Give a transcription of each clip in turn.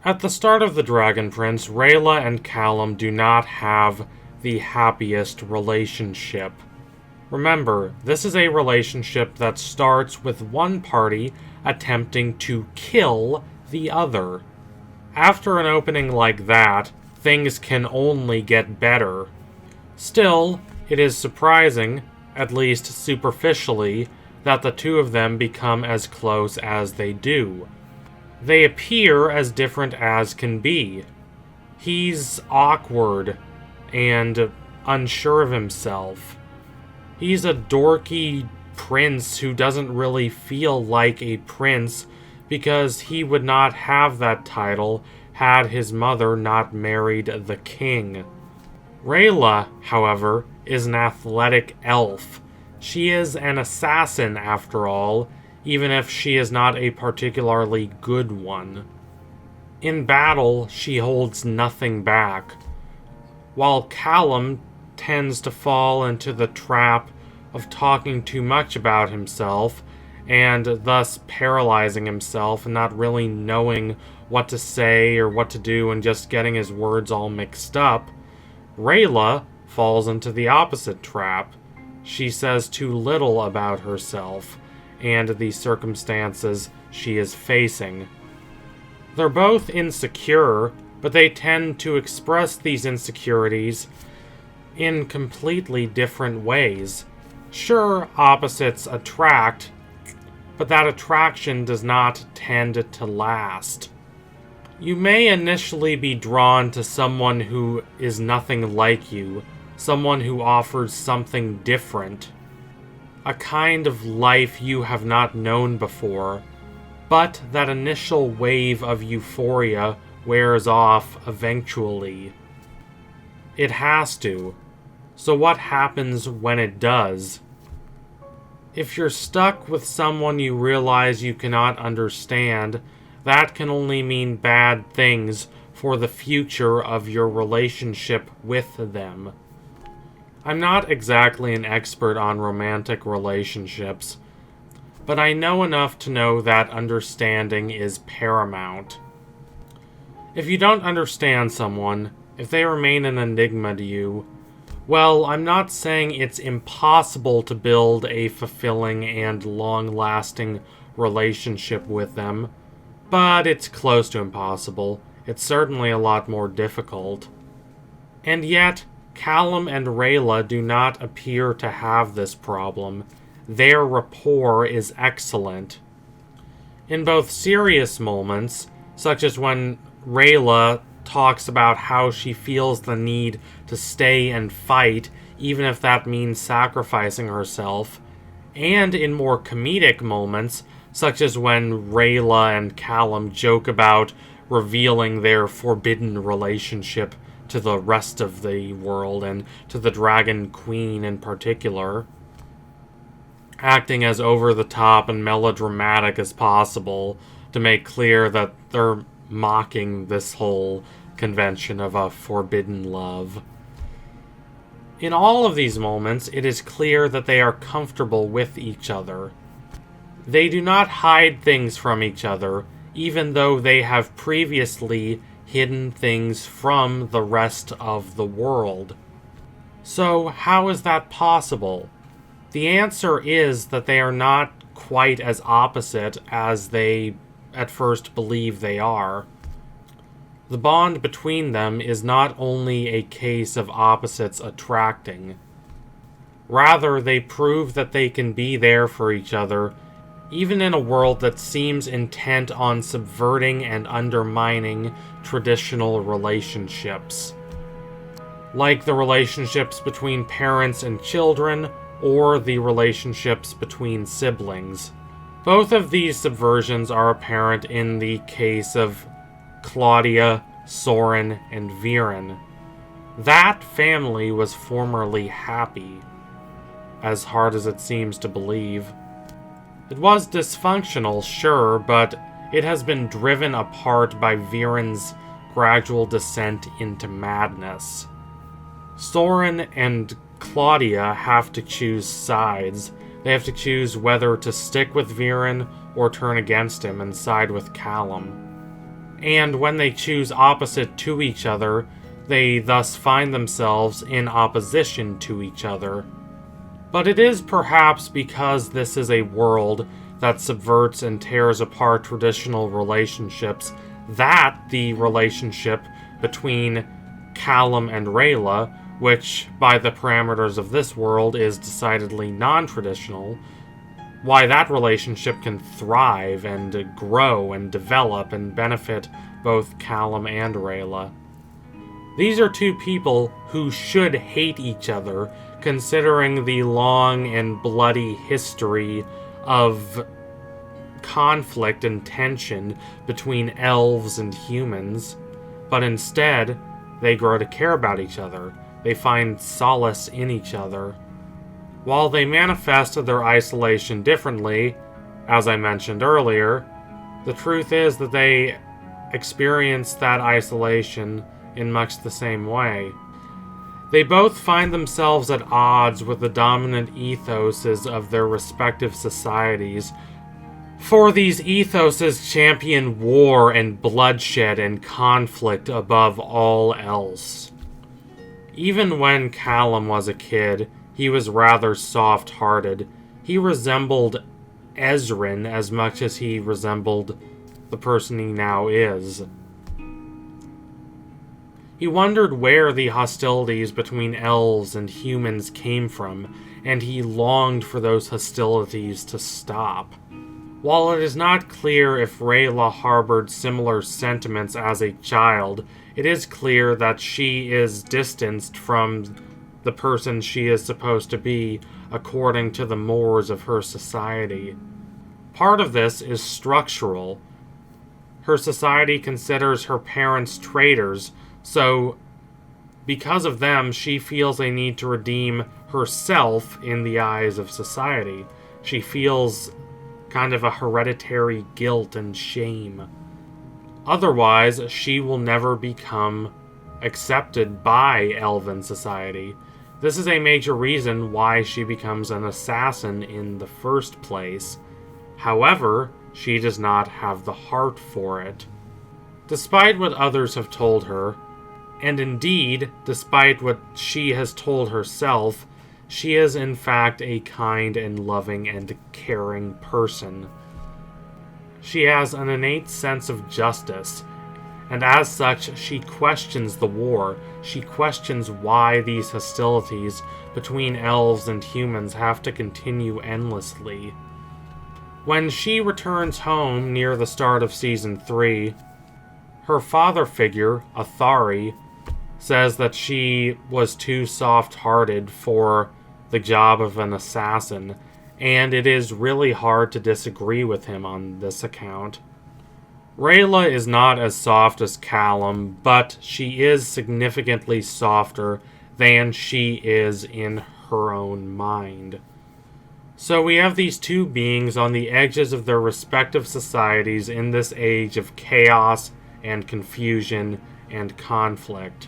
At the start of The Dragon Prince, Rayla and Callum do not have the happiest relationship. Remember, this is a relationship that starts with one party attempting to kill the other. After an opening like that, things can only get better. Still, it is surprising, at least superficially, that the two of them become as close as they do. They appear as different as can be. He's awkward and unsure of himself. He's a dorky prince who doesn't really feel like a prince because he would not have that title had his mother not married the king. Rayla, however, is an athletic elf. She is an assassin after all, even if she is not a particularly good one. In battle, she holds nothing back, while Callum tends to fall into the trap of talking too much about himself and thus paralyzing himself and not really knowing what to say or what to do and just getting his words all mixed up. Rayla falls into the opposite trap. She says too little about herself and the circumstances she is facing. They're both insecure, but they tend to express these insecurities in completely different ways. Sure, opposites attract, but that attraction does not tend to last. You may initially be drawn to someone who is nothing like you, someone who offers something different, a kind of life you have not known before, but that initial wave of euphoria wears off eventually. It has to. So what happens when it does? If you're stuck with someone you realize you cannot understand, that can only mean bad things for the future of your relationship with them. I'm not exactly an expert on romantic relationships, but I know enough to know that understanding is paramount. If you don't understand someone, if they remain an enigma to you, well, I'm not saying it's impossible to build a fulfilling and long-lasting relationship with them, but it's close to impossible. It's certainly a lot more difficult. And yet, Callum and Rayla do not appear to have this problem. Their rapport is excellent. In both serious moments, such as when Rayla talks about how she feels the need to stay and fight, even if that means sacrificing herself, and in more comedic moments, such as when Rayla and Callum joke about revealing their forbidden relationship to the rest of the world and to the Dragon Queen in particular, acting as over-the-top and melodramatic as possible to make clear that they're mocking this whole convention of a forbidden love. In all of these moments, it is clear that they are comfortable with each other. They do not hide things from each other, even though they have previously hidden things from the rest of the world. So, how is that possible? The answer is that they are not quite as opposite as they at first believe they are. The bond between them is not only a case of opposites attracting. Rather, they prove that they can be there for each other, even in a world that seems intent on subverting and undermining traditional relationships. Like the relationships between parents and children, or the relationships between siblings. Both of these subversions are apparent in the case of Claudia, Soren, and Viren. That family was formerly happy, as hard as it seems to believe. It was dysfunctional, sure, but it has been driven apart by Viren's gradual descent into madness. Soren and Claudia have to choose sides. They have to choose whether to stick with Viren or turn against him and side with Callum. and when they choose opposite to each other, they thus find themselves in opposition to each other. But it is perhaps because this is a world that subverts and tears apart traditional relationships that the relationship between Callum and Rayla, which by the parameters of this world is decidedly non-traditional, why that relationship can thrive and grow and develop and benefit both Callum and Rayla. These are two people who should hate each other, considering the long and bloody history of conflict and tension between elves and humans, but instead, they grow to care about each other. They find solace in each other. While they manifest their isolation differently, as I mentioned earlier, the truth is that they experience that isolation in much the same way. They both find themselves at odds with the dominant ethoses of their respective societies, for these ethoses champion war and bloodshed and conflict above all else. Even when Callum was a kid, he was rather soft-hearted. He resembled Ezrin as much as he resembled the person he now is. He wondered where the hostilities between elves and humans came from, and he longed for those hostilities to stop. While it is not clear if Rayla harbored similar sentiments as a child, it is clear that she is distanced from the person she is supposed to be according to the mores of her society. Part of this is structural. Her society considers her parents traitors, so because of them, she feels a need to redeem herself in the eyes of society. She feels kind of a hereditary guilt and shame. Otherwise, she will never become accepted by elven society. This is a major reason why she becomes an assassin in the first place. However, she does not have the heart for it. Despite what others have told her, and indeed, despite what she has told herself, she is in fact a kind and loving and caring person. She has an innate sense of justice, and as such, she questions the war. She questions why these hostilities between elves and humans have to continue endlessly. When she returns home near the start of Season 3, her father figure, Athari, says that she was too soft-hearted for the job of an assassin, and it is really hard to disagree with him on this account. Rayla is not as soft as Callum, but she is significantly softer than she is in her own mind. So we have these two beings on the edges of their respective societies in this age of chaos and confusion and conflict.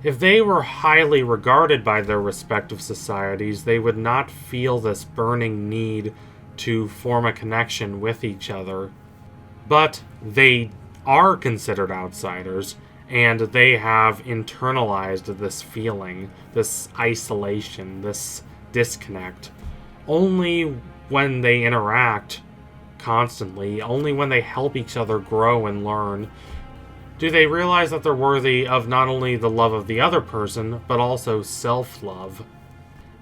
If they were highly regarded by their respective societies, they would not feel this burning need to form a connection with each other. But they are considered outsiders, and they have internalized this feeling, this isolation, this disconnect. Only when they interact constantly, only when they help each other grow and learn, do they realize that they're worthy of not only the love of the other person, but also self-love.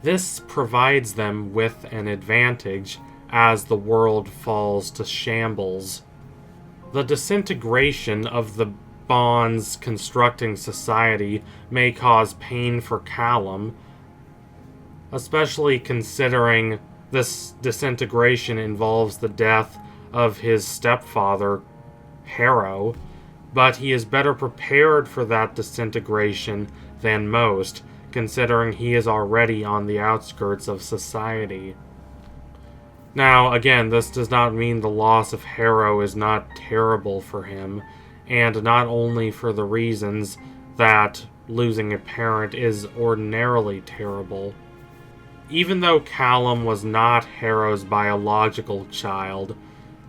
This provides them with an advantage as the world falls to shambles. The disintegration of the bonds constructing society may cause pain for Callum, especially considering this disintegration involves the death of his stepfather, Harrow, but he is better prepared for that disintegration than most, considering he is already on the outskirts of society. Now, again, this does not mean the loss of Harrow is not terrible for him, and not only for the reasons that losing a parent is ordinarily terrible. Even though Callum was not Harrow's biological child,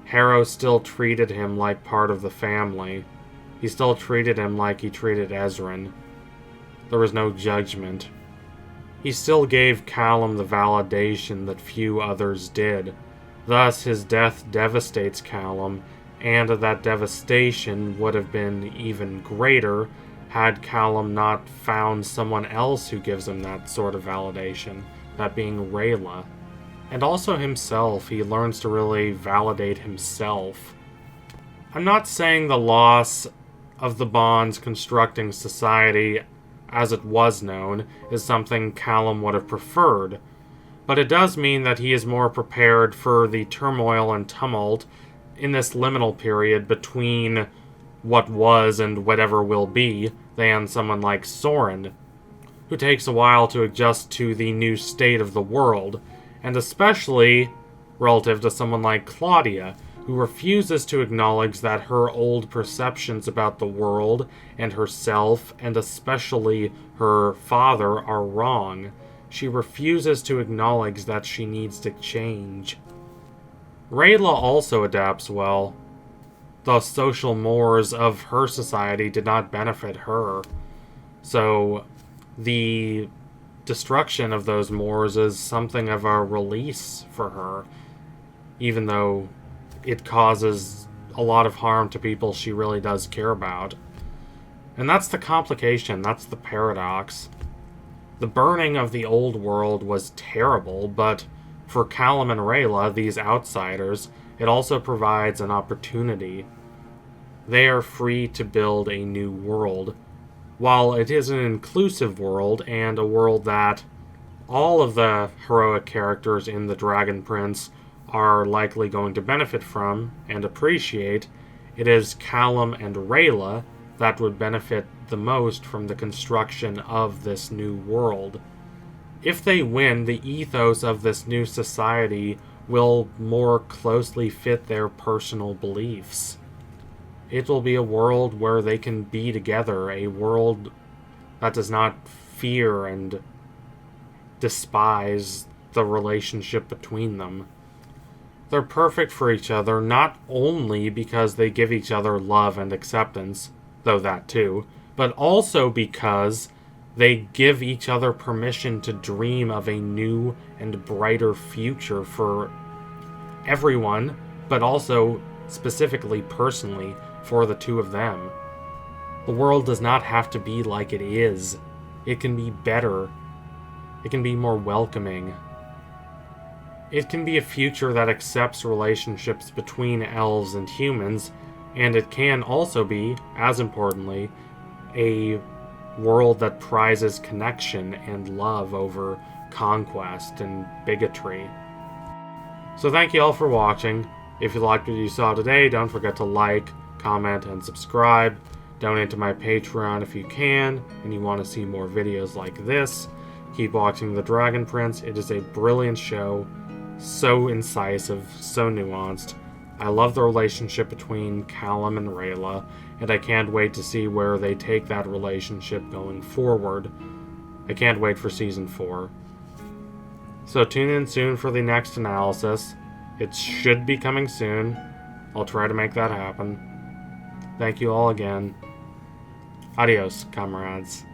Harrow still treated him like part of the family. He still treated him like he treated Ezran. There was no judgment. He still gave Callum the validation that few others did. Thus, his death devastates Callum, and that devastation would have been even greater had Callum not found someone else who gives him that sort of validation, that being Rayla. And also himself, he learns to really validate himself. I'm not saying the loss of the bonds constructing society as it was known is something Callum would have preferred, but it does mean that he is more prepared for the turmoil and tumult in this liminal period between what was and whatever will be than someone like Soren, who takes a while to adjust to the new state of the world, and especially relative to someone like Claudia, who refuses to acknowledge that her old perceptions about the world and herself, and especially her father, are wrong. She refuses to acknowledge that she needs to change. Rayla also adapts well. The social mores of her society did not benefit her, so the destruction of those mores is something of a release for her, even though it causes a lot of harm to people she really does care about. And that's the complication, that's the paradox. The burning of the old world was terrible, but for Callum and Rayla, these outsiders, it also provides an opportunity. They are free to build a new world. While it is an inclusive world, and a world that all of the heroic characters in The Dragon Prince are likely going to benefit from and appreciate, it is Callum and Rayla that would benefit the most from the construction of this new world. If they win, the ethos of this new society will more closely fit their personal beliefs. It will be a world where they can be together, a world that does not fear and despise the relationship between them. They're perfect for each other, not only because they give each other love and acceptance, though that too, but also because they give each other permission to dream of a new and brighter future for everyone, but also specifically personally for the two of them. The world does not have to be like it is. It can be better. It can be more welcoming. It can be a future that accepts relationships between elves and humans, and it can also be, as importantly, a world that prizes connection and love over conquest and bigotry. So thank you all for watching. If you liked what you saw today, don't forget to like, comment, and subscribe. Donate to my Patreon if you can, and you want to see more videos like this. Keep watching The Dragon Prince. It is a brilliant show. So incisive, so nuanced. I love the relationship between Callum and Rayla, and I can't wait to see where they take that relationship going forward. I can't wait for Season 4. So tune in soon for the next analysis. It should be coming soon. I'll try to make that happen. Thank you all again. Adios, comrades.